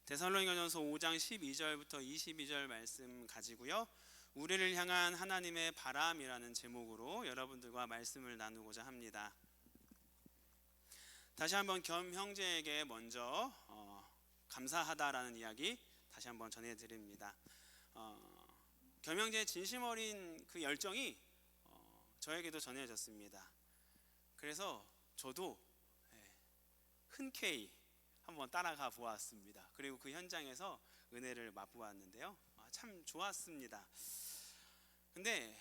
데살로니가전서 5장 12절부터 22절 말씀 가지고요, 우리를 향한 하나님의 바람이라는 제목으로 여러분들과 말씀을 나누고자 합니다. 다시 한번 겸 형제에게 먼저 감사하다라는 이야기 다시 한번 전해드립니다. 겸 형제의 진심 어린 그 열정이 저에게도 전해졌습니다. 그래서 저도 흔쾌히 한번 따라가 보았습니다. 그리고 그 현장에서 은혜를 맛보았는데요, 참 좋았습니다. 근데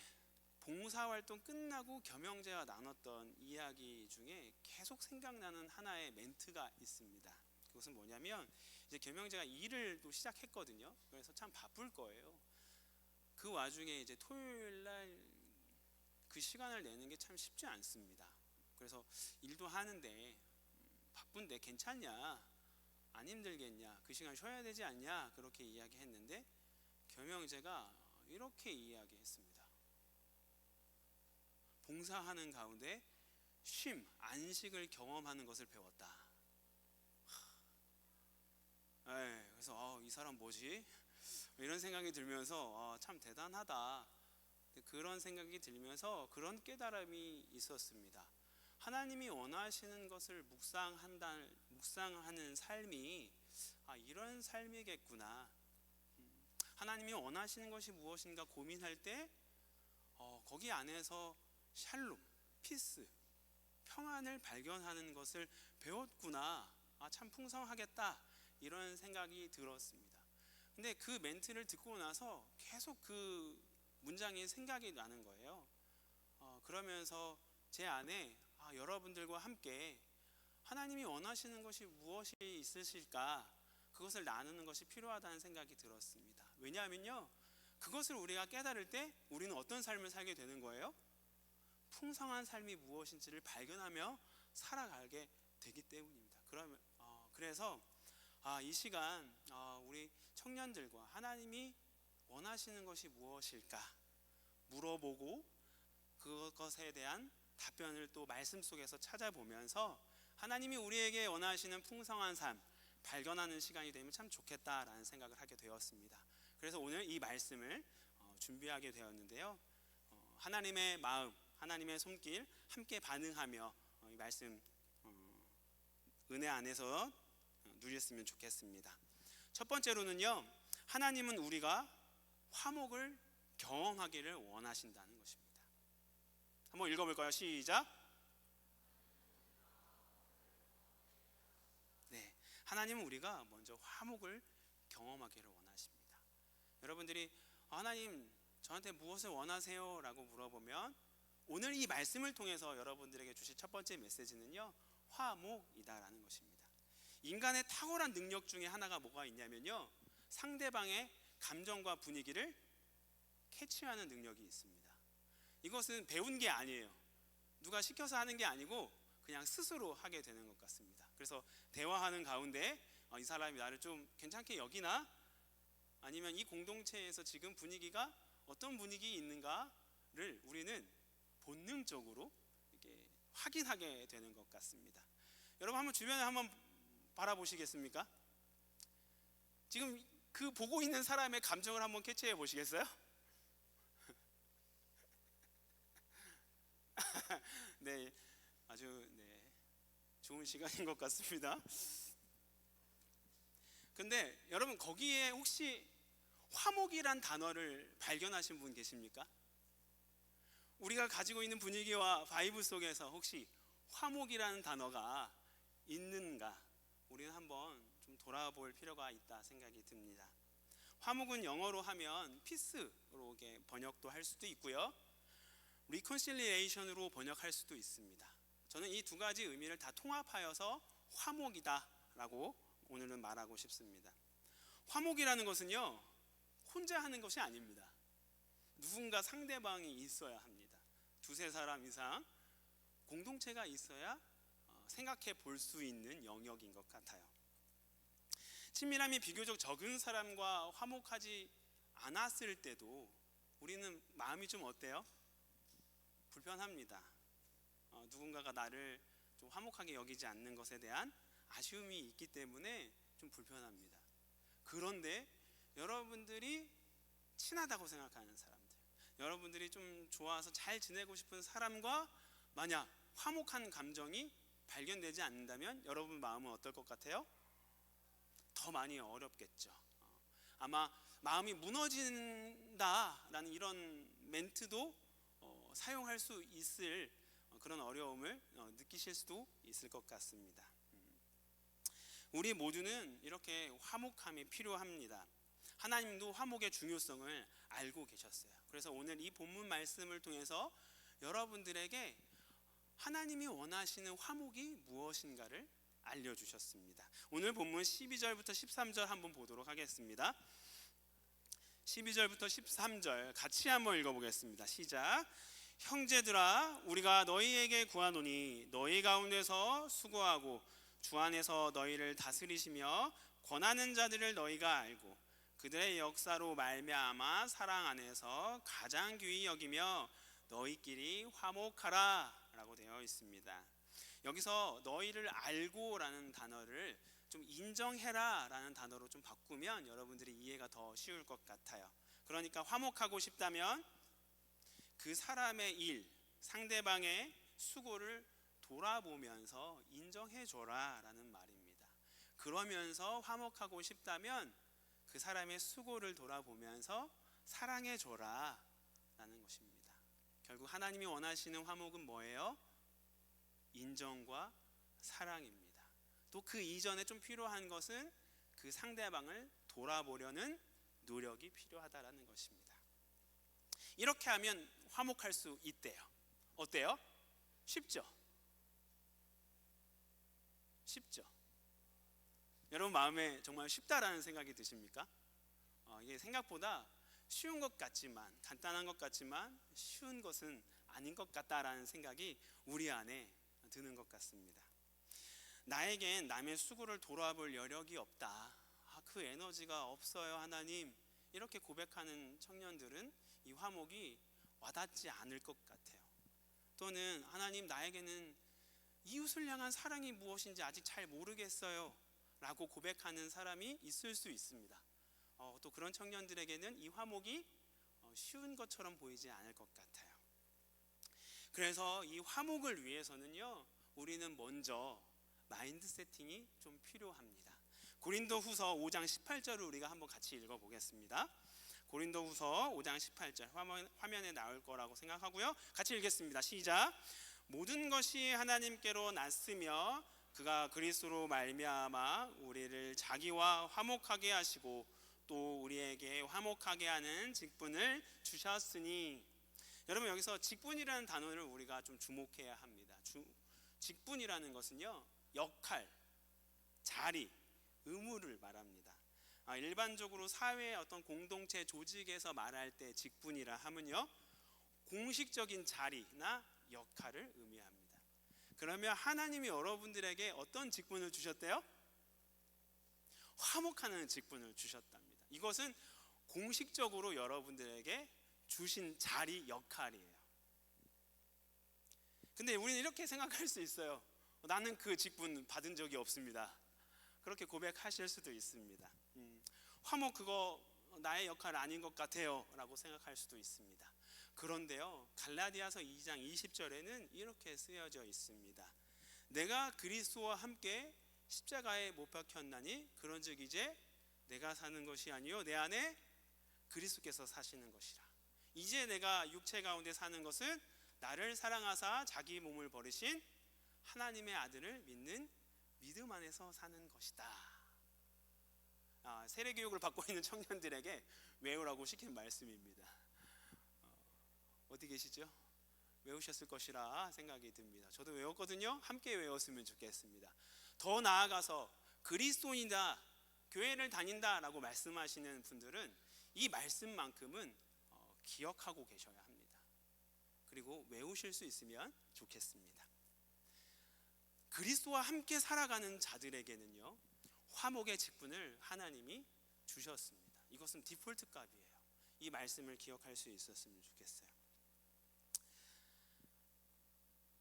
봉사활동 끝나고 겸형제와 나눴던 이야기 중에 계속 생각나는 하나의 멘트가 있습니다. 그것은 뭐냐면, 이제 겸형제가 일을 또 시작했거든요. 그래서 참 바쁠 거예요. 그 와중에 이제 토요일 날 그 시간을 내는 게 참 쉽지 않습니다. 그래서 일도 하는데 바쁜데 괜찮냐, 안 힘들겠냐, 그 시간 쉬어야 되지 않냐, 그렇게 이야기했는데 겸형제가 이렇게 이야기했습니다. 봉사하는 가운데 쉼, 안식을 경험하는 것을 배웠다. 그래서 이 사람 뭐지? 이런 생각이 들면서 참 대단하다, 그런 생각이 들면서 그런 깨달음이 있었습니다. 하나님이 원하시는 것을 묵상하는 삶이 이런 삶이겠구나. 하나님이 원하시는 것이 무엇인가 고민할 때 거기 안에서 샬롬, 피스, 평안을 발견하는 것을 배웠구나. 참 풍성하겠다, 이런 생각이 들었습니다. 근데 그 멘트를 듣고 나서 계속 그 문장이 생각이 나는 거예요. 그러면서 제 안에 여러분들과 함께 하나님이 원하시는 것이 무엇이 있으실까, 그것을 나누는 것이 필요하다는 생각이 들었습니다. 왜냐하면요, 그것을 우리가 깨달을 때 우리는 어떤 삶을 살게 되는 거예요? 풍성한 삶이 무엇인지를 발견하며 살아가게 되기 때문입니다. 그래서 이 시간 우리 청년들과 하나님이 원하시는 것이 무엇일까 물어보고 그것에 대한 답변을 또 말씀 속에서 찾아보면서 하나님이 우리에게 원하시는 풍성한 삶 발견하는 시간이 되면 참 좋겠다라는 생각을 하게 되었습니다. 그래서 오늘 이 말씀을 준비하게 되었는데요, 하나님의 마음, 하나님의 손길 함께 반응하며 이 말씀 은혜 안에서 누렸으면 좋겠습니다. 첫 번째로는요, 하나님은 우리가 화목을 경험하기를 원하신다는 것입니다. 한번 읽어볼까요? 시작. 네, 하나님은 우리가 먼저 화목을 경험하기를 원하십니다. 여러분들이 하나님 저한테 무엇을 원하세요? 라고 물어보면 오늘 이 말씀을 통해서 여러분들에게 주실 첫 번째 메시지는요, 화목이다라는 것입니다. 인간의 탁월한 능력 중에 하나가 뭐가 있냐면요, 상대방의 감정과 분위기를 캐치하는 능력이 있습니다. 이것은 배운 게 아니에요. 누가 시켜서 하는 게 아니고 그냥 스스로 하게 되는 것 같습니다. 그래서 대화하는 가운데 이 사람이 나를 좀 괜찮게 여기나, 아니면 이 공동체에서 지금 분위기가 어떤 분위기 있는가를 우리는 본능적으로 이렇게 확인하게 되는 것 같습니다. 여러분 한번 주변에 한번 바라보시겠습니까? 지금 그 보고 있는 사람의 감정을 한번 캐치해 보시겠어요? 네, 아주 좋은 시간인 것 같습니다. 근데 여러분 거기에 혹시 화목이란 단어를 발견하신 분 계십니까? 우리가 가지고 있는 분위기와 바이브 속에서 혹시 화목이라는 단어가 있는가, 우리는 한번 좀 돌아볼 필요가 있다 생각이 듭니다. 화목은 영어로 하면 피스로 번역도 할 수도 있고요, 리콘실리에이션으로 번역할 수도 있습니다. 저는 이 두 가지 의미를 다 통합하여서 화목이다 라고 오늘은 말하고 싶습니다. 화목이라는 것은요, 혼자 하는 것이 아닙니다. 누군가 상대방이 있어야 합니다. 두세 사람 이상 공동체가 있어야 생각해 볼 수 있는 영역인 것 같아요. 친밀함이 비교적 적은 사람과 화목하지 않았을 때도 우리는 마음이 좀 어때요? 불편합니다. 누군가가 나를 좀 화목하게 여기지 않는 것에 대한 아쉬움이 있기 때문에 좀 불편합니다. 그런데 여러분들이 친하다고 생각하는 사람들, 여러분들이 좀 좋아서 잘 지내고 싶은 사람과 만약 화목한 감정이 발견되지 않는다면 여러분 마음은 어떨 것 같아요? 더 많이 어렵겠죠. 아마 마음이 무너진다라는 이런 멘트도 사용할 수 있을 그런 어려움을 느끼실 수도 있을 것 같습니다. 우리 모두는 이렇게 화목함이 필요합니다. 하나님도 화목의 중요성을 알고 계셨어요. 그래서 오늘 이 본문 말씀을 통해서 여러분들에게 하나님이 원하시는 화목이 무엇인가를 알려주셨습니다. 오늘 본문 12절부터 13절 한번 보도록 하겠습니다. 12절부터 13절 같이 한번 읽어보겠습니다. 시작. 형제들아, 우리가 너희에게 구하노니 너희 가운데서 수고하고 주 안에서 너희를 다스리시며 권하는 자들을 너희가 알고 그들의 역사로 말미암아 사랑 안에서 가장 귀히 여기며 너희끼리 화목하라 라고 되어 있습니다. 여기서 너희를 알고 라는 단어를 좀 인정해라 라는 단어로 좀 바꾸면 여러분들이 이해가 더 쉬울 것 같아요. 그러니까 화목하고 싶다면 그 사람의 일, 상대방의 수고를 돌아보면서 인정해줘라 라는 말입니다. 그러면서 화목하고 싶다면 그 사람의 수고를 돌아보면서 사랑해줘라 라는 것입니다. 결국 하나님이 원하시는 화목은 뭐예요? 인정과 사랑입니다. 또 그 이전에 좀 필요한 것은 그 상대방을 돌아보려는 노력이 필요하다라는 것입니다. 이렇게 하면 화목할 수 있대요. 어때요? 쉽죠? 쉽죠? 여러분 마음에 정말 쉽다라는 생각이 드십니까? 이게 생각보다 쉬운 것 같지만, 간단한 것 같지만 쉬운 것은 아닌 것 같다라는 생각이 우리 안에 드는 것 같습니다. 나에겐 남의 수고를 돌아볼 여력이 없다. 그 에너지가 없어요 하나님. 이렇게 고백하는 청년들은 이 화목이 와닿지 않을 것 같아요. 또는 하나님, 나에게는 이웃을 향한 사랑이 무엇인지 아직 잘 모르겠어요 라고 고백하는 사람이 있을 수 있습니다. 또 그런 청년들에게는 이 화목이 쉬운 것처럼 보이지 않을 것 같아요. 그래서 이 화목을 위해서는요, 우리는 먼저 마인드 세팅이 좀 필요합니다. 고린도후서 5장 18절을 우리가 한번 같이 읽어보겠습니다. 고린도후서 5장 18절 화면에 나올 거라고 생각하고요, 같이 읽겠습니다. 시작. 모든 것이 하나님께로 났으며 그가 그리스도로 말미암아 우리를 자기와 화목하게 하시고 또 우리에게 화목하게 하는 직분을 주셨으니. 여러분, 여기서 직분이라는 단어를 우리가 좀 주목해야 합니다. 직분이라는 것은요, 역할, 자리, 의무를 말합니다. 일반적으로 사회의 어떤 공동체 조직에서 말할 때 직분이라 하면요, 공식적인 자리나 역할을 의미합니다. 그러면 하나님이 여러분들에게 어떤 직분을 주셨대요? 화목하는 직분을 주셨답니다. 이것은 공식적으로 여러분들에게 주신 자리, 역할이에요. 근데 우리는 이렇게 생각할 수 있어요. 나는 그 직분 받은 적이 없습니다. 그렇게 고백하실 수도 있습니다. 화목 그거 나의 역할 아닌 것 같아요 라고 생각할 수도 있습니다. 그런데요, 갈라디아서 2장 20절에는 이렇게 쓰여져 있습니다. 내가 그리스도와 함께 십자가에 못 박혔나니 그런즉 이제 내가 사는 것이 아니요 내 안에 그리스도께서 사시는 것이라. 이제 내가 육체 가운데 사는 것은 나를 사랑하사 자기 몸을 버리신 하나님의 아들을 믿는 믿음 안에서 사는 것이다. 세례 교육을 받고 있는 청년들에게 외우라고 시킨 말씀입니다. 어디 계시죠? 외우셨을 것이라 생각이 듭니다. 저도 외웠거든요. 함께 외웠으면 좋겠습니다. 더 나아가서 그리스도인이다, 교회를 다닌다 라고 말씀하시는 분들은 이 말씀만큼은 기억하고 계셔야 합니다. 그리고 외우실 수 있으면 좋겠습니다. 그리스도와 함께 살아가는 자들에게는요, 화목의 직분을 하나님이 주셨습니다. 이것은 디폴트 값이에요. 이 말씀을 기억할 수 있었으면 좋겠어요.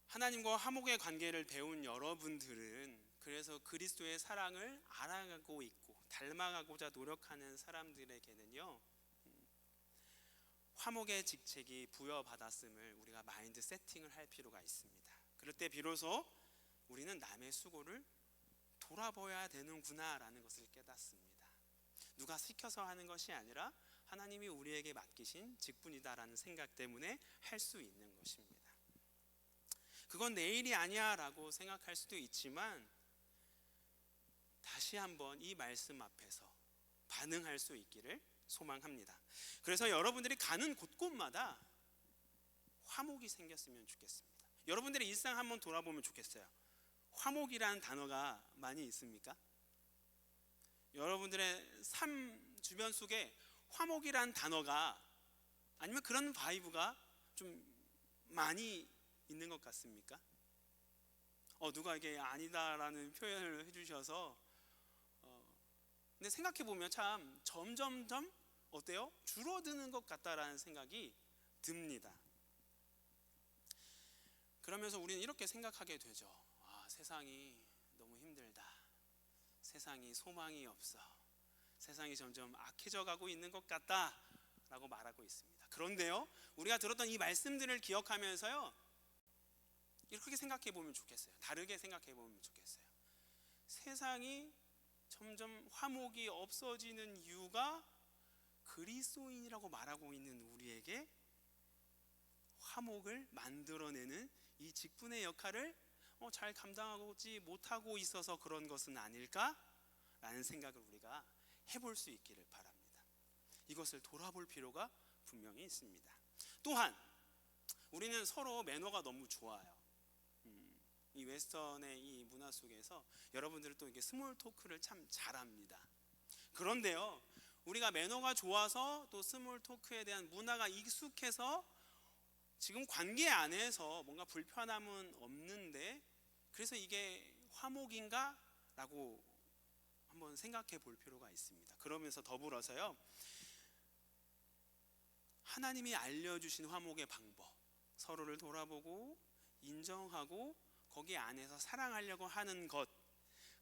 하나님과 화목의 관계를 배운 여러분들은 그래서 그리스도의 사랑을 알아가고 있고 닮아가고자 노력하는 사람들에게는요, 화목의 직책이 부여받았음을 우리가 마인드 세팅을 할 필요가 있습니다. 그럴 때 비로소 우리는 남의 수고를 돌아봐야 되는구나라는 것을 깨닫습니다. 누가 시켜서 하는 것이 아니라 하나님이 우리에게 맡기신 직분이다라는 생각 때문에 할 수 있는 것입니다. 그건 내 일이 아니야 라고 생각할 수도 있지만, 다시 한번 이 말씀 앞에서 반응할 수 있기를 소망합니다. 그래서 여러분들이 가는 곳곳마다 화목이 생겼으면 좋겠습니다. 여러분들의 일상 한번 돌아보면 좋겠어요. 화목이라는 단어가 많이 있습니까? 여러분들의 삶 주변 속에 화목이라는 단어가, 아니면 그런 바이브가 좀 많이 있는 것 같습니까? 누가 이게 아니다라는 표현을 해주셔서, 근데 생각해 보면 참 점점점 어때요? 줄어드는 것 같다라는 생각이 듭니다. 그러면서 우리는 이렇게 생각하게 되죠. 세상이 너무 힘들다. 세상이 소망이 없어. 세상이 점점 악해져 가고 있는 것 같다 라고 말하고 있습니다. 그런데요, 우리가 들었던 이 말씀들을 기억하면서요, 이렇게 생각해 보면 좋겠어요. 다르게 생각해 보면 좋겠어요. 세상이 점점 화목이 없어지는 이유가 그리스도인이라고 말하고 있는 우리에게 화목을 만들어내는 이 직분의 역할을 잘 감당하지 못하고 있어서 그런 것은 아닐까라는 생각을 우리가 해볼 수 있기를 바랍니다. 이것을 돌아볼 필요가 분명히 있습니다. 또한 우리는 서로 매너가 너무 좋아요. 이 웨스턴의 이 문화 속에서 여러분들은 또 이게 스몰 토크를 참 잘합니다. 그런데요, 우리가 매너가 좋아서 또 스몰 토크에 대한 문화가 익숙해서 지금 관계 안에서 뭔가 불편함은 없는데, 그래서 이게 화목인가? 라고 한번 생각해 볼 필요가 있습니다. 그러면서 더불어서요, 하나님이 알려주신 화목의 방법, 서로를 돌아보고 인정하고 거기 안에서 사랑하려고 하는 것,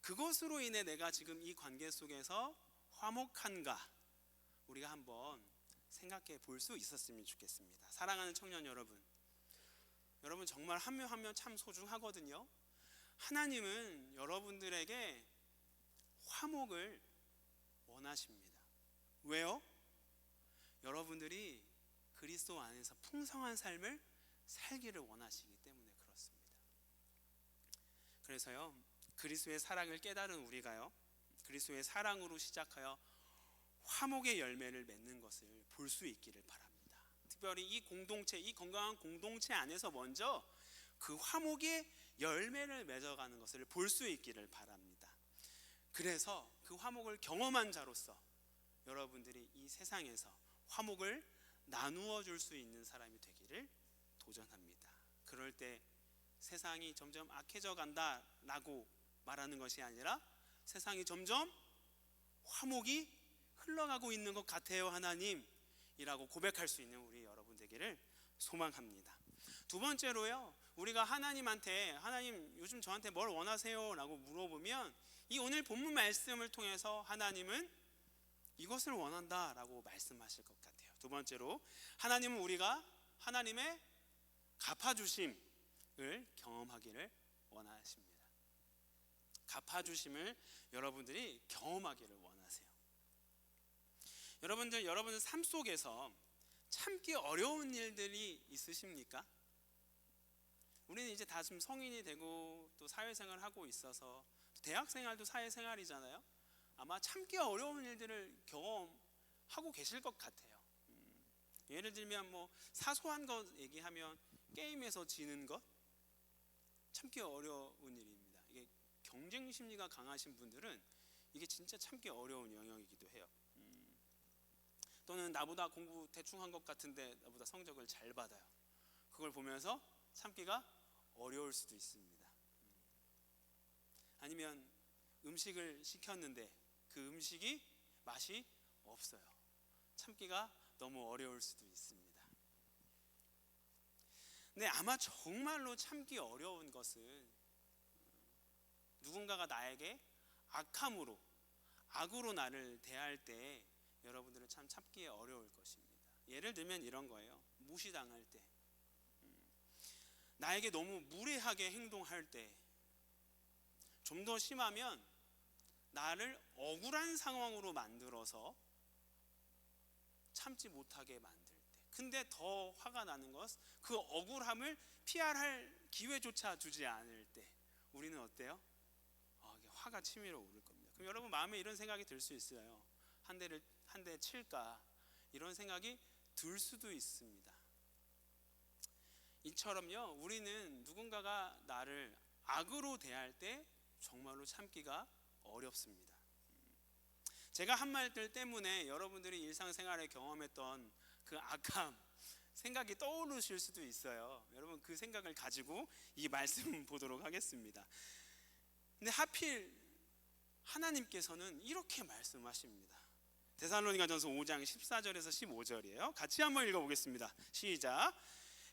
그것으로 인해 내가 지금 이 관계 속에서 화목한가, 우리가 한번 생각해 볼 수 있었으면 좋겠습니다. 사랑하는 청년 여러분, 여러분 정말 한 명 한 명 참 소중하거든요. 하나님은 여러분들에게 화목을 원하십니다. 왜요? 여러분들이 그리스도 안에서 풍성한 삶을 살기를 원하시기 때문에 그렇습니다. 그래서요, 그리스도의 사랑을 깨달은 우리가요, 그리스도의 사랑으로 시작하여 화목의 열매를 맺는 것을 볼 수 있기를 바랍니다. 특별히 이 공동체, 이 건강한 공동체 안에서 먼저 그 화목의 열매를 맺어가는 것을 볼 수 있기를 바랍니다. 그래서 그 화목을 경험한 자로서 여러분들이 이 세상에서 화목을 나누어 줄 수 있는 사람이 되기를 도전합니다. 그럴 때 세상이 점점 악해져 간다라고 말하는 것이 아니라 세상이 점점 화목이 흘러가고 있는 것 같아요, 하나님이라고 고백할 수 있는 우리 여러분 되기를 소망합니다. 두 번째로요, 우리가 하나님한테 하나님 요즘 저한테 뭘 원하세요? 라고 물어보면 이 오늘 본문 말씀을 통해서 하나님은 이것을 원한다 라고 말씀하실 것 같아요. 두 번째로, 하나님은 우리가 하나님의 갚아주심을 경험하기를 원하십니다. 갚아주심을 여러분들이 경험하기를 원하세요. 여러분들 삶 속에서 참기 어려운 일들이 있으십니까? 우리는 이제 다 좀 성인이 되고 또 사회생활을 하고 있어서, 대학생활도 사회생활이잖아요. 아마 참기 어려운 일들을 경험하고 계실 것 같아요. 예를 들면 뭐 사소한 것 얘기하면 게임에서 지는 것 참기 어려운 일입니다. 이게 경쟁 심리가 강하신 분들은 이게 진짜 참기 어려운 영역이기도 해요. 또는 나보다 공부 대충 한 것 같은데 나보다 성적을 잘 받아요. 그걸 보면서 참기가 어려울 수도 있습니다. 아니면 음식을 시켰는데 그 음식이 맛이 없어요. 참기가 너무 어려울 수도 있습니다. 근데 아마 정말로 참기 어려운 것은 누군가가 나에게 악함으로 악으로 나를 대할 때 여러분들은 참 참기 어려울 것입니다. 예를 들면 이런 거예요. 무시당할 때, 나에게 너무 무례하게 행동할 때, 좀 더 심하면 나를 억울한 상황으로 만들어서 참지 못하게 만들 때. 근데 더 화가 나는 것은 그 억울함을 피할 기회조차 주지 않을 때 우리는 어때요? 이게 화가 치밀어 오를 겁니다. 그럼 여러분 마음에 이런 생각이 들 수 있어요. 한 대 칠까, 이런 생각이 들 수도 있습니다. 이처럼요, 우리는 누군가가 나를 악으로 대할 때 정말로 참기가 어렵습니다. 제가 한 말들 때문에 여러분들이 일상생활에 경험했던 그 악함, 생각이 떠오르실 수도 있어요. 여러분 그 생각을 가지고 이 말씀 보도록 하겠습니다. 근데 하필 하나님께서는 이렇게 말씀하십니다. 데살로니가전서 5장 14절에서 15절이에요. 같이 한번 읽어보겠습니다. 시작.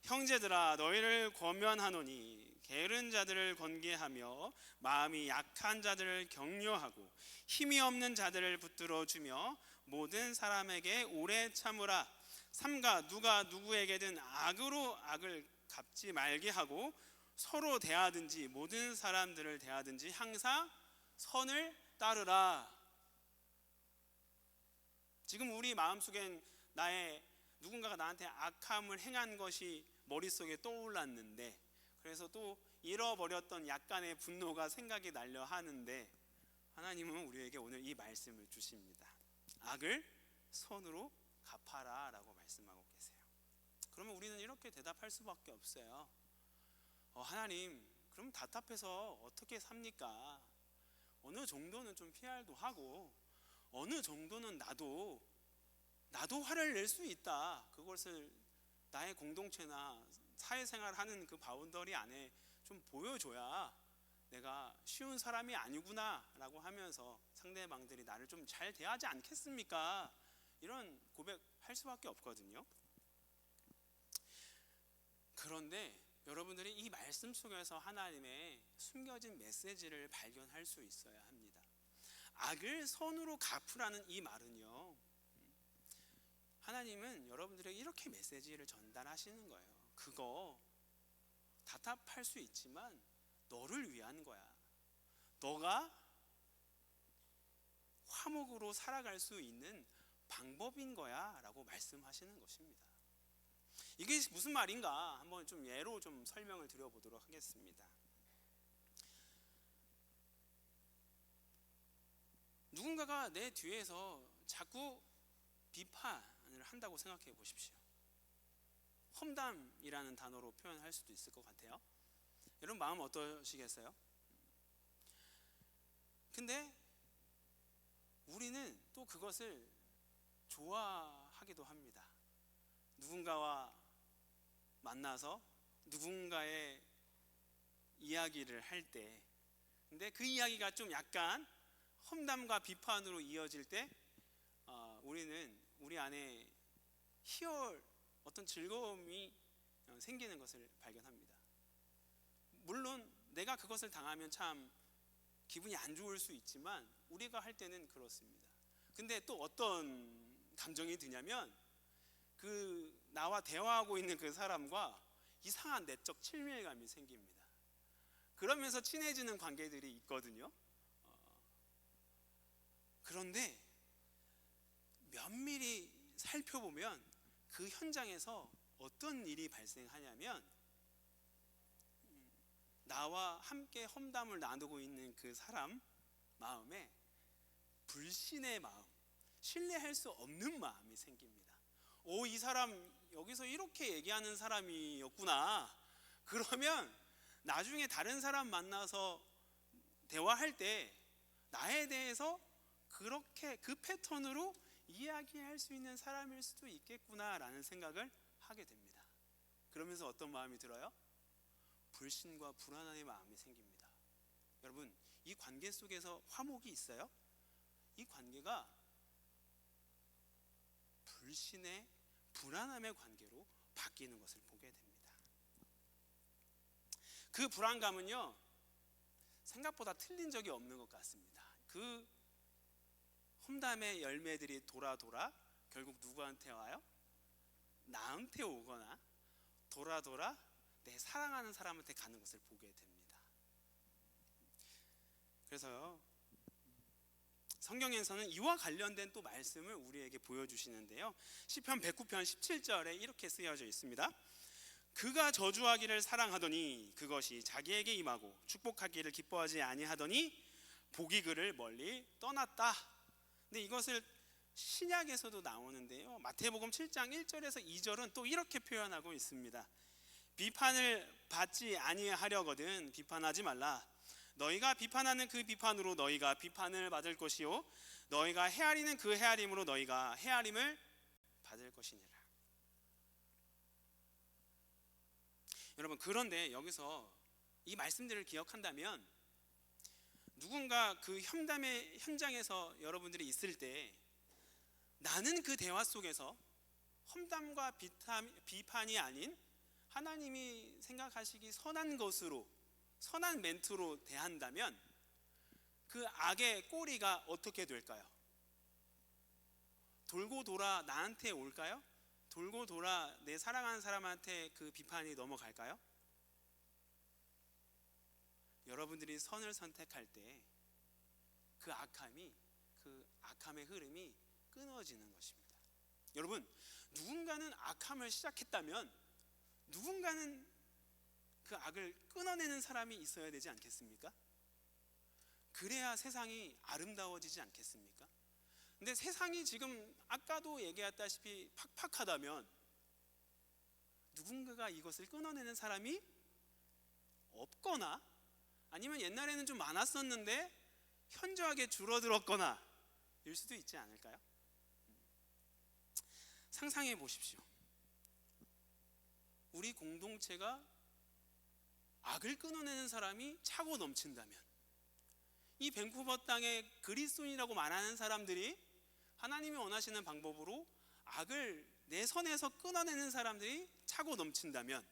형제들아, 너희를 권면하노니 게으른 자들을 권계하며 마음이 약한 자들을 격려하고 힘이 없는 자들을 붙들어 주며 모든 사람에게 오래 참으라. 삼가 누가 누구에게든 악으로 악을 갚지 말게 하고 서로 대하든지 모든 사람들을 대하든지 항상 선을 따르라. 지금 우리 마음속엔 누군가가 나한테 악함을 행한 것이 머릿속에 떠올랐는데, 그래서 또 잃어버렸던 약간의 분노가 생각이 나려 하는데, 하나님은 우리에게 오늘 이 말씀을 주십니다. 악을 선으로 갚아라 라고 말씀하고 계세요. 그러면 우리는 이렇게 대답할 수밖에 없어요. 하나님, 그럼 답답해서 어떻게 삽니까? 어느 정도는 좀 PR도 하고 어느 정도는 나도 화를 낼 수 있다. 그것을 나의 공동체나 사회생활 하는 그 바운더리 안에 좀 보여줘야 내가 쉬운 사람이 아니구나 라고 하면서 상대방들이 나를 좀 잘 대하지 않겠습니까? 이런 고백할 수밖에 없거든요. 그런데 여러분들이 이 말씀 속에서 하나님의 숨겨진 메시지를 발견할 수 있어야 합니다. 악을 선으로 갚으라는 이 말은요, 하나님은 여러분들에게 이렇게 메시지를 전달하시는 거예요. 그거 답답할 수 있지만 너를 위한 거야. 너가 화목으로 살아갈 수 있는 방법인 거야 라고 말씀하시는 것입니다. 이게 무슨 말인가 한번 좀 예로 좀 설명을 드려보도록 하겠습니다. 누군가가 내 뒤에서 자꾸 비판을 한다고 생각해 보십시오. 험담이라는 단어로 표현할 수도 있을 것 같아요. 여러분 마음 어떠시겠어요? 근데 우리는 또 그것을 좋아하기도 합니다. 누군가와 만나서 누군가의 이야기를 할 때, 근데 그 이야기가 좀 약간 험담과 비판으로 이어질 때 우리는 우리 안에 어떤 즐거움이 생기는 것을 발견합니다. 물론 내가 그것을 당하면 참 기분이 안 좋을 수 있지만 우리가 할 때는 그렇습니다. 근데 또 어떤 감정이 드냐면 나와 대화하고 있는 그 사람과 이상한 내적 친밀감이 생깁니다. 그러면서 친해지는 관계들이 있거든요. 그런데 면밀히 살펴보면 그 현장에서 어떤 일이 발생하냐면 나와 함께 험담을 나누고 있는 그 사람 마음에 불신의 마음, 신뢰할 수 없는 마음이 생깁니다. 이 사람 여기서 이렇게 얘기하는 사람이었구나. 그러면 나중에 다른 사람 만나서 대화할 때 나에 대해서 그렇게 그 패턴으로 이야기할 수 있는 사람일 수도 있겠구나라는 생각을 하게 됩니다. 그러면서 어떤 마음이 들어요? 불신과 불안함의 마음이 생깁니다. 여러분, 이 관계 속에서 화목이 있어요? 이 관계가 불신의 불안함의 관계로 바뀌는 것을 보게 됩니다. 그 불안감은요, 생각보다 틀린 적이 없는 것 같습니다. 그 험담의 열매들이 돌아 결국 누구한테 와요? 나한테 오거나 돌아 내 사랑하는 사람한테 가는 것을 보게 됩니다. 그래서요, 성경에서는 이와 관련된 또 말씀을 우리에게 보여주시는데요, 시편 109편 17절에 이렇게 쓰여져 있습니다. 그가 저주하기를 사랑하더니 그것이 자기에게 임하고 축복하기를 기뻐하지 아니하더니 복이 그를 멀리 떠났다. 근데 이것을 신약에서도 나오는데요, 마태복음 7장 1절에서 2절은 또 이렇게 표현하고 있습니다. 비판을 받지 아니하려거든 비판하지 말라. 너희가 비판하는 그 비판으로 너희가 비판을 받을 것이요 너희가 헤아리는 그 헤아림으로 너희가 헤아림을 받을 것이니라. 여러분, 그런데 여기서 이 말씀들을 기억한다면 누군가 그 험담의 현장에서 여러분들이 있을 때 나는 그 대화 속에서 험담과 비판이 아닌 하나님이 생각하시기 선한 것으로, 선한 멘트로 대한다면 그 악의 꼬리가 어떻게 될까요? 돌고 돌아 나한테 올까요? 돌고 돌아 내 사랑하는 사람한테 그 비판이 넘어갈까요? 여러분들이 선을 선택할 때 그 악함의 흐름이 끊어지는 것입니다. 여러분, 누군가는 악함을 시작했다면 누군가는 그 악을 끊어내는 사람이 있어야 되지 않겠습니까? 그래야 세상이 아름다워지지 않겠습니까? 근데 세상이 지금 아까도 얘기했다시피 팍팍하다면 누군가가 이것을 끊어내는 사람이 없거나 아니면 옛날에는 좀 많았었는데 현저하게 줄어들었거나 일 수도 있지 않을까요? 상상해 보십시오. 우리 공동체가 악을 끊어내는 사람이 차고 넘친다면, 이 밴쿠버 땅의 그리스도인이라고 말하는 사람들이 하나님이 원하시는 방법으로 악을 내 선에서 끊어내는 사람들이 차고 넘친다면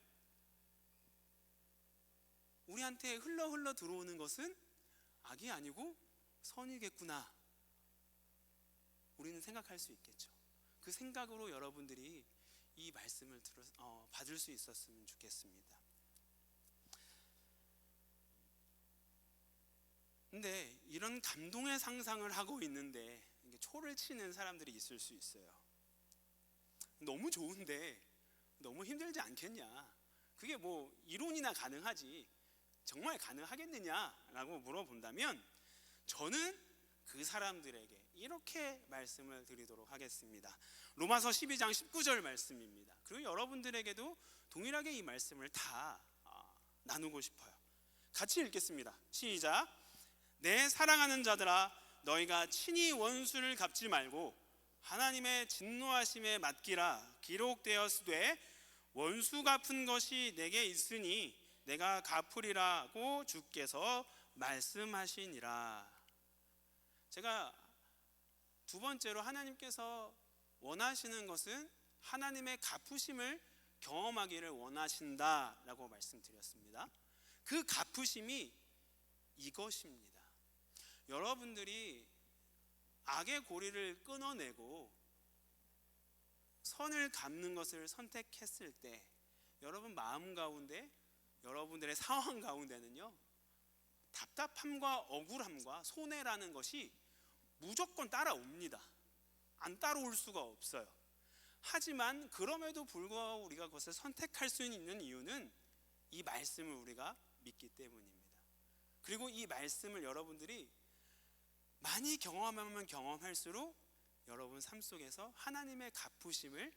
우리한테 흘러 들어오는 것은 악이 아니고 선이겠구나, 우리는 생각할 수 있겠죠. 그 생각으로 여러분들이 이 말씀을 받을 수 있었으면 좋겠습니다. 근데 이런 감동의 상상을 하고 있는데 초를 치는 사람들이 있을 수 있어요. 너무 좋은데 너무 힘들지 않겠냐, 그게 뭐 이론이나 가능하지 정말 가능하겠느냐라고 물어본다면 저는 그 사람들에게 이렇게 말씀을 드리도록 하겠습니다. 로마서 12장 19절 말씀입니다. 그리고 여러분들에게도 동일하게 이 말씀을 다 나누고 싶어요. 같이 읽겠습니다. 시작. 내 사랑하는 자들아, 너희가 친히 원수를 갚지 말고 하나님의 진노하심에 맡기라. 기록되었으되 원수 갚은 것이 내게 있으니 내가 갚으리라고 주께서 말씀하시니라. 제가 두 번째로 하나님께서 원하시는 것은 하나님의 갚으심을 경험하기를 원하신다라고 말씀드렸습니다. 그 갚으심이 이것입니다. 여러분들이 악의 고리를 끊어내고 선을 갚는 것을 선택했을 때 여러분 마음 가운데, 여러분들의 상황 가운데는요, 답답함과 억울함과 손해라는 것이 무조건 따라옵니다. 안 따라올 수가 없어요. 하지만 그럼에도 불구하고 우리가 그것을 선택할 수 있는 이유는 이 말씀을 우리가 믿기 때문입니다. 그리고 이 말씀을 여러분들이 많이 경험하면 경험할수록 여러분 삶 속에서 하나님의 갚으심을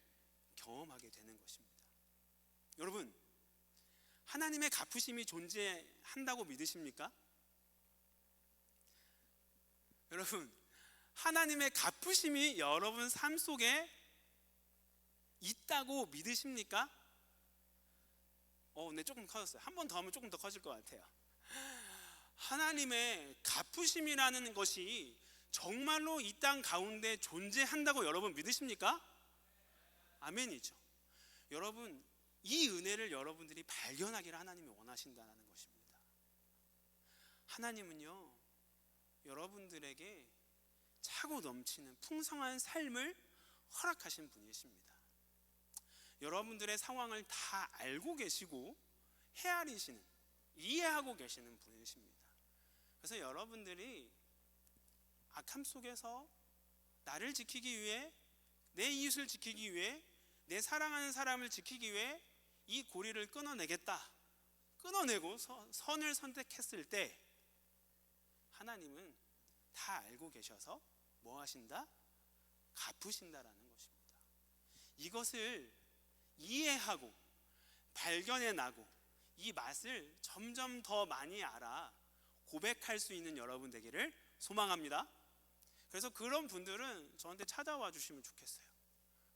경험하게 되는 것입니다. 여러분, 하나님의 갚으심이 존재한다고 믿으십니까? 여러분, 하나님의 갚으심이 여러분 삶 속에 있다고 믿으십니까? 네, 조금 커졌어요. 한 번 더 하면 조금 더 커질 것 같아요. 하나님의 갚으심이라는 것이 정말로 이 땅 가운데 존재한다고 여러분 믿으십니까? 아멘이죠. 여러분, 이 은혜를 여러분들이 발견하기를 하나님이 원하신다는 것입니다. 하나님은요, 여러분들에게 차고 넘치는 풍성한 삶을 허락하신 분이십니다. 여러분들의 상황을 다 알고 계시고 헤아리시는, 이해하고 계시는 분이십니다. 그래서 여러분들이 악함 속에서 나를 지키기 위해, 내 이웃을 지키기 위해, 내 사랑하는 사람을 지키기 위해 이 고리를 끊어내겠다, 끊어내고 선을 선택했을 때 하나님은 다 알고 계셔서 뭐 하신다? 갚으신다라는 것입니다. 이것을 이해하고 발견해나고 이 맛을 점점 더 많이 알아 고백할 수 있는 여러분 되기를 소망합니다. 그래서 그런 분들은 저한테 찾아와 주시면 좋겠어요.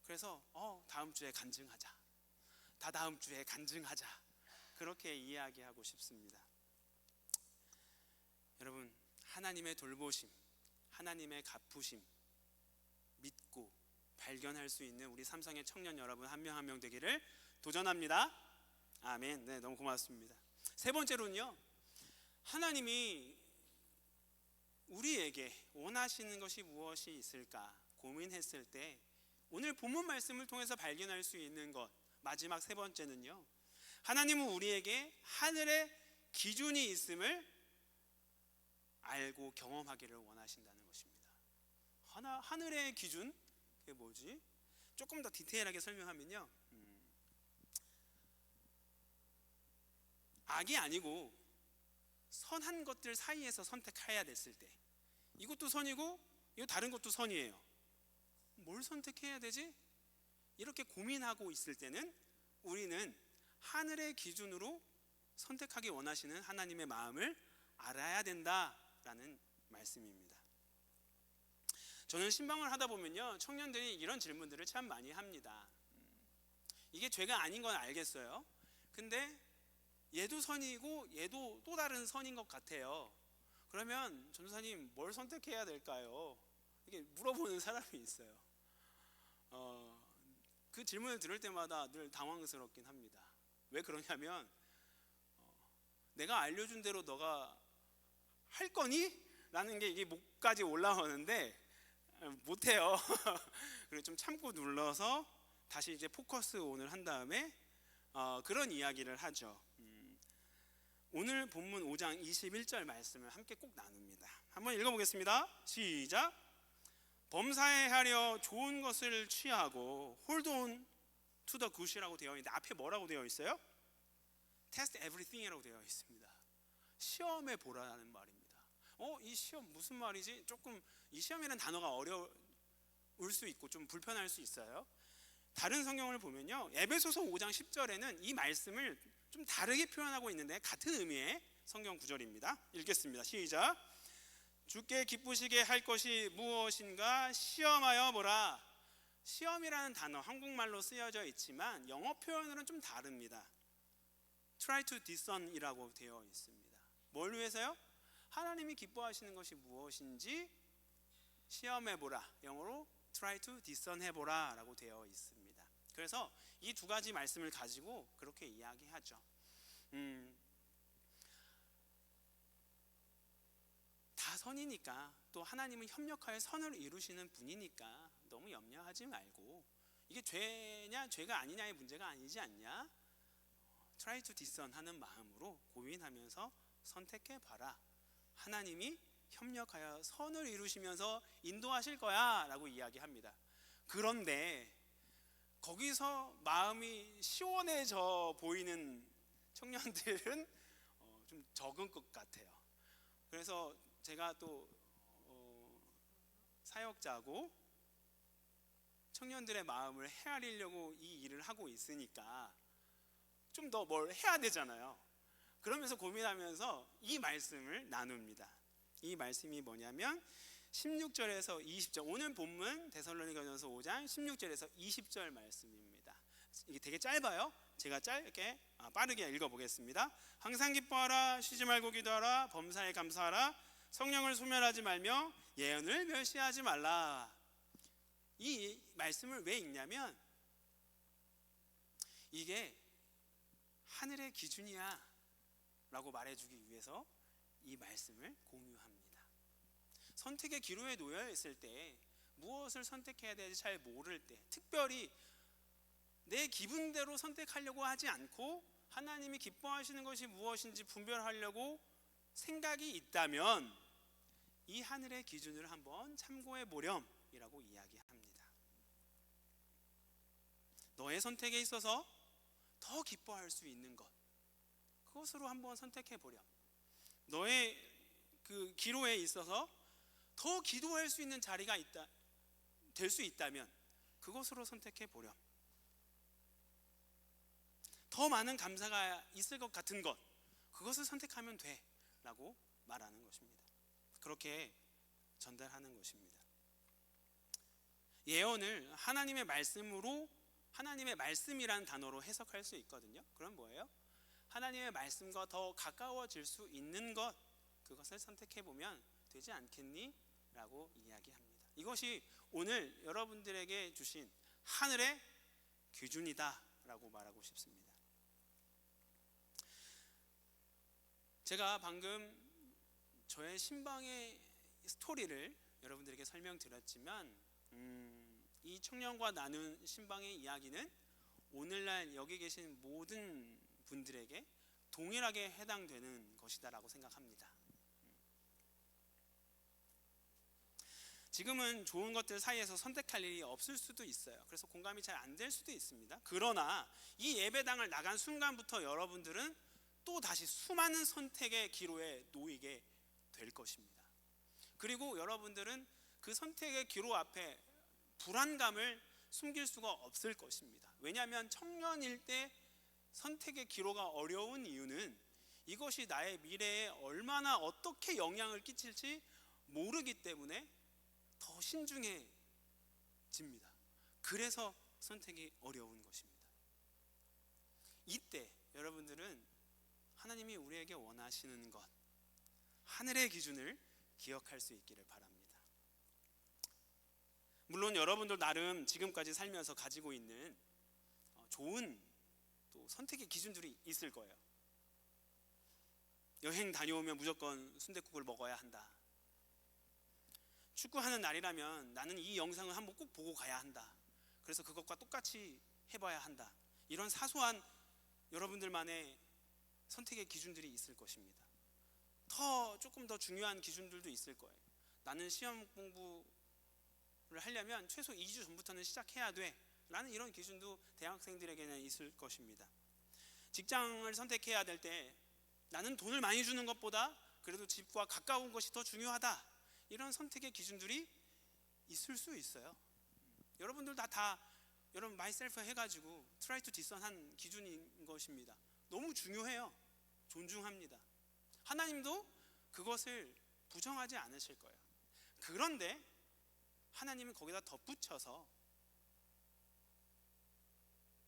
그래서 다음 주에 간증하자, 다다음 주에 간증하자, 그렇게 이야기하고 싶습니다. 여러분, 하나님의 돌보심, 하나님의 갚으심 믿고 발견할 수 있는 우리 삼성의 청년 여러분 한 명 한 명 되기를 도전합니다. 아멘. 네, 너무 고맙습니다. 세 번째로는요, 하나님이 우리에게 원하시는 것이 무엇이 있을까 고민했을 때 오늘 본문 말씀을 통해서 발견할 수 있는 것, 마지막 세 번째는요, 하나님은 우리에게 하늘의 기준이 있음을 알고 경험하기를 원하신다는 것입니다. 하늘의 기준? 그게 뭐지? 조금 더 디테일하게 설명하면요, 악이 아니고 선한 것들 사이에서 선택해야 됐을 때, 이것도 선이고 이거 다른 것도 선이에요. 뭘 선택해야 되지? 이렇게 고민하고 있을 때는 우리는 하늘의 기준으로 선택하기 원하시는 하나님의 마음을 알아야 된다라는 말씀입니다. 저는 신방을 하다 보면요, 청년들이 이런 질문들을 참 많이 합니다. 이게 죄가 아닌 건 알겠어요. 근데 얘도 선이고 얘도 또 다른 선인 것 같아요. 그러면 전도사님 뭘 선택해야 될까요? 이렇게 물어보는 사람이 있어요. 그 질문을 들을 때마다 늘 당황스럽긴 합니다. 왜 그러냐면 내가 알려준 대로 너가 할 거니? 라는 게 이게 목까지 올라오는데 못해요. 그래서 좀 참고 눌러서 다시 이제 포커스 온을 한 다음에 그런 이야기를 하죠. 오늘 본문 5장 21절 말씀을 함께 꼭 나눕니다. 한번 읽어보겠습니다. 시작. 범사에 좋은 것을 취하고 hold on to the good이라고 되어 있는데 앞에 뭐라고 되어 있어요? test everything이라고 되어 있습니다. 시험해 보라는 말입니다. 이 시험 무슨 말이지? 조금 이 시험이라는 단어가 어려울 수 있고 좀 불편할 수 있어요. 다른 성경을 보면요, 에베소서 5장 10절에는 이 말씀을 좀 다르게 표현하고 있는데 같은 의미의 성경 구절입니다. 읽겠습니다. 시작. 주께 기쁘시게 할 것이 무엇인가 시험하여 보라. 시험이라는 단어 한국말로 쓰여져 있지만 영어 표현으로는 좀 다릅니다. Try to discern이라고 되어 있습니다. 뭘 위해서요? 하나님이 기뻐하시는 것이 무엇인지 시험해보라. 영어로 try to discern 해보라 라고 되어 있습니다. 그래서 이 두 가지 말씀을 가지고 그렇게 이야기하죠. 다 선이니까, 또 하나님은 협력하여 선을 이루시는 분이니까 너무 염려하지 말고, 이게 죄냐 죄가 아니냐의 문제가 아니지 않냐, try to discern 하는 마음으로 고민하면서 선택해봐라. 하나님이 협력하여 선을 이루시면서 인도하실 거야 라고 이야기합니다. 그런데 거기서 마음이 시원해져 보이는 청년들은 좀 적은 것 같아요. 그래서 제가 또 사역자고 청년들의 마음을 헤아리려고 이 일을 하고 있으니까 좀 더 뭘 해야 되잖아요. 그러면서 고민하면서 이 말씀을 나눕니다. 이 말씀이 뭐냐면 16절에서 20절, 오늘 본문 데살로니가전서 5장 16절에서 20절 말씀입니다. 이게 되게 짧아요. 제가 짧게 빠르게 읽어보겠습니다. 항상 기뻐하라, 쉬지 말고 기도하라, 범사에 감사하라, 성령을 소멸하지 말며 예언을 멸시하지 말라. 이 말씀을 왜 읽냐면 이게 하늘의 기준이야 라고 말해주기 위해서 이 말씀을 공유합니다. 선택의 기로에 놓여 있을 때, 무엇을 선택해야 될지 잘 모를 때, 특별히 내 기분대로 선택하려고 하지 않고 하나님이 기뻐하시는 것이 무엇인지 분별하려고 생각이 있다면 이 하늘의 기준을 한번 참고해 보렴이라고 이야기합니다. 너의 선택에 있어서 더 기뻐할 수 있는 것, 그것으로 한번 선택해 보렴. 너의 그 기로에 있어서 더 기도할 수 있는 자리가 될 수 있다면 그것으로 선택해 보렴. 더 많은 감사가 있을 것 같은 것, 그것을 선택하면 돼 라고 말하는 것입니다. 그렇게 전달하는 것입니다. 예언을 하나님의 말씀으로, 하나님의 말씀이란 단어로 해석할 수 있거든요. 그럼 뭐예요? 하나님의 말씀과 더 가까워질 수 있는 것, 그것을 선택해 보면 되지 않겠니? 라고 이야기합니다. 이것이 오늘 여러분들에게 주신 하늘의 기준이다 라고 말하고 싶습니다. 제가 방금 저의 신방의 스토리를 여러분들에게 설명드렸지만 이 청년과 나눈 신방의 이야기는 오늘날 여기 계신 모든 분들에게 동일하게 해당되는 것이다 라고 생각합니다. 지금은 좋은 것들 사이에서 선택할 일이 없을 수도 있어요. 그래서 공감이 잘 안 될 수도 있습니다. 그러나 이 예배당을 나간 순간부터 여러분들은 또 다시 수많은 선택의 기로에 놓이게 될 것입니다. 그리고 여러분들은 그 선택의 기로 앞에 불안감을 숨길 수가 없을 것입니다. 왜냐하면 청년일 때 선택의 기로가 어려운 이유는 이것이 나의 미래에 얼마나 어떻게 영향을 끼칠지 모르기 때문에 더 신중해집니다. 그래서 선택이 어려운 것입니다. 이때 여러분들은 하나님이 우리에게 원하시는 것, 하늘의 기준을 기억할 수 있기를 바랍니다. 물론 여러분들 나름 지금까지 살면서 가지고 있는 좋은 또 선택의 기준들이 있을 거예요. 여행 다녀오면 무조건 순댓국을 먹어야 한다. 축구하는 날이라면 나는 이 영상을 한번 꼭 보고 가야 한다. 그래서 그것과 똑같이 해봐야 한다. 이런 사소한 여러분들만의 선택의 기준들이 있을 것입니다. 조금 더 중요한 기준들도 있을 거예요. 나는 시험 공부를 하려면 최소 2주 전부터는 시작해야 돼 라는 이런 기준도 대학생들에게는 있을 것입니다. 직장을 선택해야 될 때 나는 돈을 많이 주는 것보다 그래도 집과 가까운 것이 더 중요하다, 이런 선택의 기준들이 있을 수 있어요. 여러분들 다 여러분 마이셀프 해가지고 트라이 투 디선한 기준인 것입니다. 너무 중요해요. 존중합니다. 하나님도 그것을 부정하지 않으실 거예요. 그런데 하나님은 거기다 덧붙여서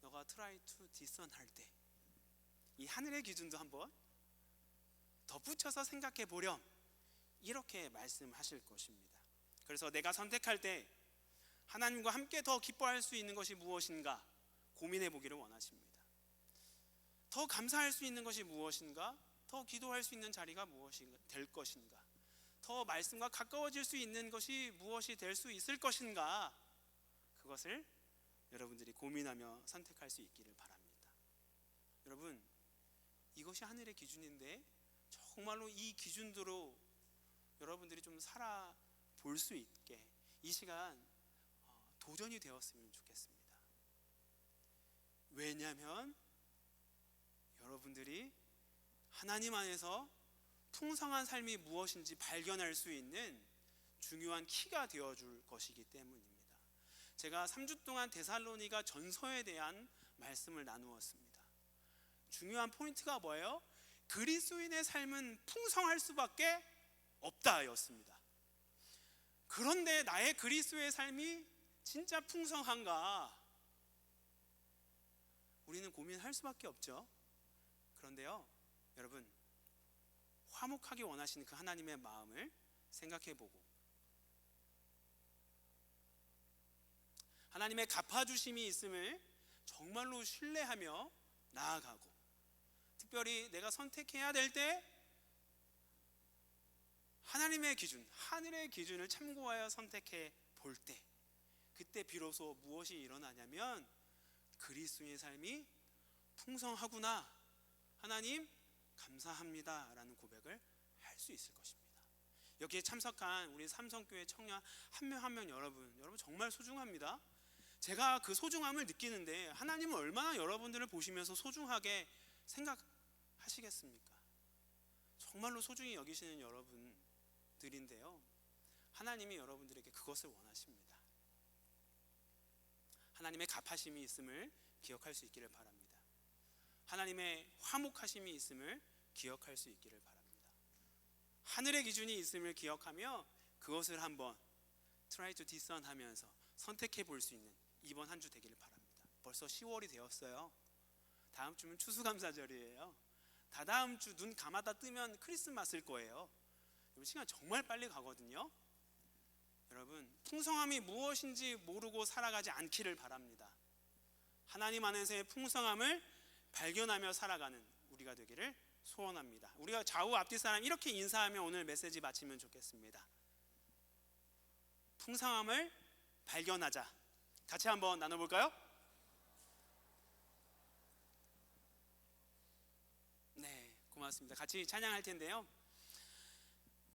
너가 트라이 투 디선 할 때 이 하늘의 기준도 한번 덧붙여서 생각해 보렴, 이렇게 말씀하실 것입니다. 그래서 내가 선택할 때 하나님과 함께 더 기뻐할 수 있는 것이 무엇인가 고민해 보기를 원하십니다. 더 감사할 수 있는 것이 무엇인가, 더 기도할 수 있는 자리가 무엇이 될 것인가, 더 말씀과 가까워질 수 있는 것이 무엇이 될 수 있을 것인가, 그것을 여러분들이 고민하며 선택할 수 있기를 바랍니다. 여러분, 이것이 하늘의 기준인데 정말로 이 기준대로 여러분들이 좀 살아볼 수 있게 이 시간 도전이 되었으면 좋겠습니다. 왜냐하면 여러분들이 하나님 안에서 풍성한 삶이 무엇인지 발견할 수 있는 중요한 키가 되어줄 것이기 때문입니다. 제가 3주 동안 데살로니가 전서에 대한 말씀을 나누었습니다. 중요한 포인트가 뭐예요? 그리스도인의 삶은 풍성할 수밖에 없다 였습니다. 그런데 나의 그리스도의 삶이 진짜 풍성한가? 우리는 고민할 수밖에 없죠. 그런데요, 여러분, 화목하게 원하시는 그 하나님의 마음을 생각해보고 하나님의 갚아주심이 있음을 정말로 신뢰하며 나아가고, 특별히 내가 선택해야 될 때 하나님의 기준, 하늘의 기준을 참고하여 선택해 볼 때, 그때 비로소 무엇이 일어나냐면 그리스도의 삶이 풍성하구나, 하나님 감사합니다 라는 고백을 할 수 있을 것입니다. 여기에 참석한 우리 삼성교회 청년 한 명 한 명 여러분 정말 소중합니다. 제가 그 소중함을 느끼는데 하나님은 얼마나 여러분들을 보시면서 소중하게 생각하시겠습니까? 정말로 소중히 여기시는 여러분들인데요, 하나님이 여러분들에게 그것을 원하십니다. 하나님의 값하심이 있음을 기억할 수 있기를 바랍니다. 하나님의 화목하심이 있음을 기억할 수 있기를 바랍니다. 하늘의 기준이 있음을 기억하며 그것을 한번 try to discern 하면서 선택해 볼 수 있는 이번 한 주 되기를 바랍니다. 벌써 10월이 되었어요. 다음 주면 추수감사절이에요. 다다음 주 눈 감았다 뜨면 크리스마스일 거예요. 시간 정말 빨리 가거든요. 여러분, 풍성함이 무엇인지 모르고 살아가지 않기를 바랍니다. 하나님 안에서의 풍성함을 발견하며 살아가는 우리가 되기를 소원합니다. 우리가 좌우 앞뒤 사람 이렇게 인사하며 오늘 메시지 마치면 좋겠습니다. 풍성함을 발견하자. 같이 한번 나눠볼까요? 네, 고맙습니다. 같이 찬양할 텐데요,